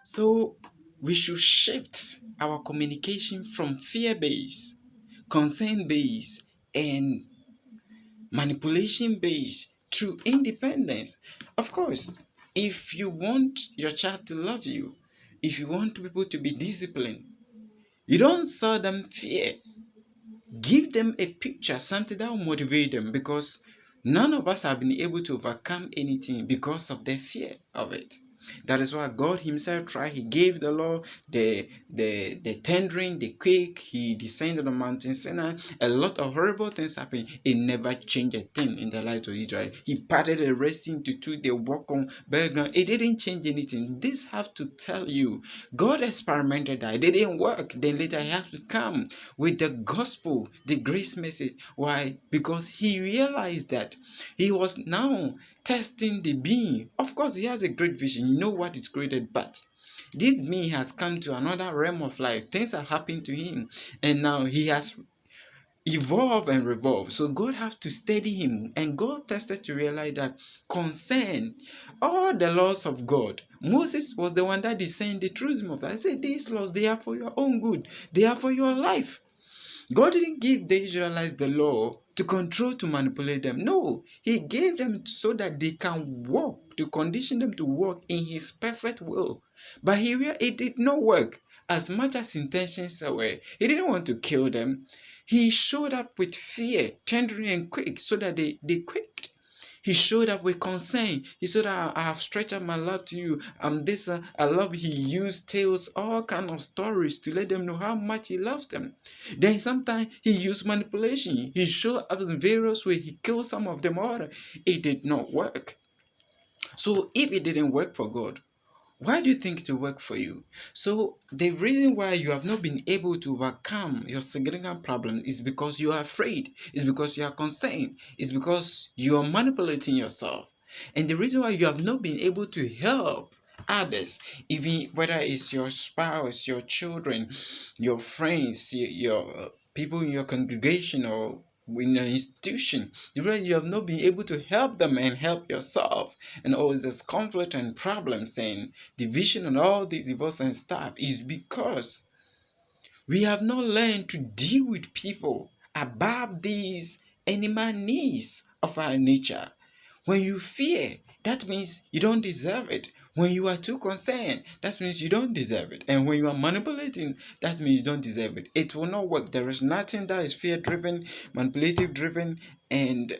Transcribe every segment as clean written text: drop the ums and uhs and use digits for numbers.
So we should shift our communication from fear-based, concern-based, and manipulation-based to independence. Of course, if you want your child to love you, if you want people to be disciplined, you don't sell them fear. Give them a picture, something that will motivate them, because none of us have been able to overcome anything because of the fear of it. That is why God Himself tried. He gave the law, the tendering, the quake. He descended on Mountain Sinai. A lot of horrible things happened. It never changed a thing in the lives of Israel. He parted the Red Sea into two. They walk on background. It didn't change anything. This have to tell you, God experimented that. It didn't work. Then later He has to come with the gospel, the grace message. Why? Because He realized that He was now testing the being. Of course, He has a great vision. You know what is created, but this being has come to another realm of life. Things are happening to him, and now he has evolved and revolved. So God has to steady him, and God tested to realize that concern all the laws of God. Moses was the one that discerned the truth of that. I said, these laws, they are for your own good. They are for your life. God didn't give the Israelites the law to control, to manipulate them. No, He gave them so that they can walk, to condition them to walk in His perfect will. But here it did not work. As much as intentions were, He didn't want to kill them. He showed up with fear, tendering and quick, so that they quaked. He showed up with concern. He said, I have stretched out my love to you. I love. He used tales, all kind of stories to let them know how much he loves them. Then sometimes he used manipulation. He showed up in various ways. He killed some of them all. It did not work. So if it didn't work for God, why do you think it will work for you? So the reason why you have not been able to overcome your significant problem is because you are afraid. It's because you are concerned. It's because you are manipulating yourself. And the reason why you have not been able to help others, even whether it's your spouse, your children, your friends, your people in your congregation, or in an institution, the reason you have not been able to help them and help yourself, and always there's conflict and problems and division and all these divorce and stuff, is because we have not learned to deal with people above these animal needs of our nature. When you fear, that means you don't deserve it. When you are too concerned, that means you don't deserve it. And when you are manipulating, that means you don't deserve it. It will not work. There is nothing that is fear-driven, manipulative-driven, and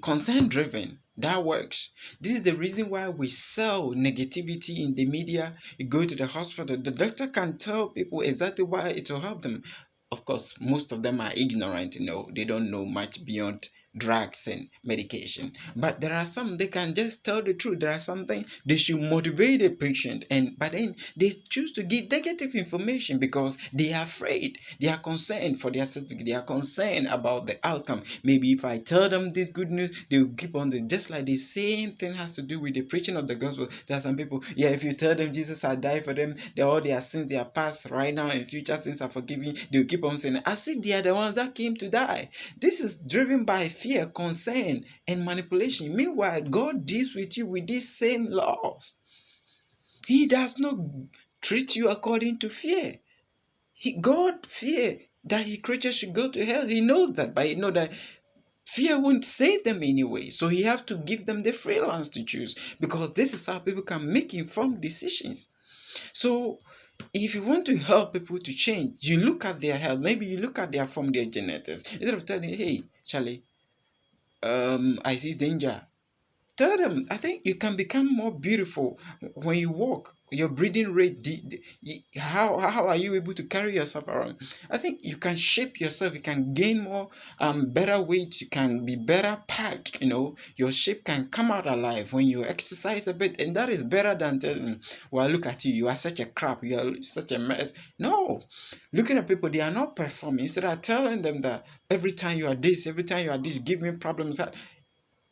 concern-driven that works. This is the reason why we sell negativity in the media. You go to the hospital, the doctor can tell people exactly why it will help them. Of course, most of them are ignorant, they don't know much beyond drugs and medication. But there are some, they can just tell the truth. There are something they should motivate the patient, but then they choose to give negative information because they are afraid. They are concerned for their safety. They are concerned about the outcome. Maybe if I tell them this good news, they will keep on doing. Just like the same thing has to do with the preaching of the gospel. There are some people, if you tell them Jesus has died for them, all their sins, they are past, right now, and future sins are forgiven, they will keep on saying as if they are the ones that came to die. This is driven by fear, concern, and manipulation. Meanwhile, God deals with you with these same laws. He does not treat you according to fear. God fear that His creatures should go to hell. He knows that, but He knows that fear won't save them anyway. So He has to give them the freelance to choose, because this is how people can make informed decisions. So if you want to help people to change, you look at their health. Maybe you look at their genetics. Instead of telling, hey, Charlie, I see danger. Tell them, I think you can become more beautiful when you walk. Your breathing rate, how are you able to carry yourself around? I think you can shape yourself. You can gain more, better weight. You can be better packed. Your shape can come out alive when you exercise a bit, and that is better than telling, well, look at you. You are such a crap. You are such a mess. No, looking at people, they are not performing. Instead of telling them that every time you are this, give me problems.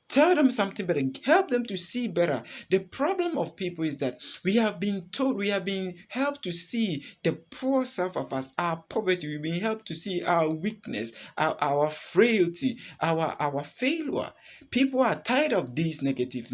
Tell them something better. Help them to see better. The problem of people is that we have been helped to see the poor self of us, our poverty. We've been helped to see our weakness, our frailty, our failure. People are tired of these negatives.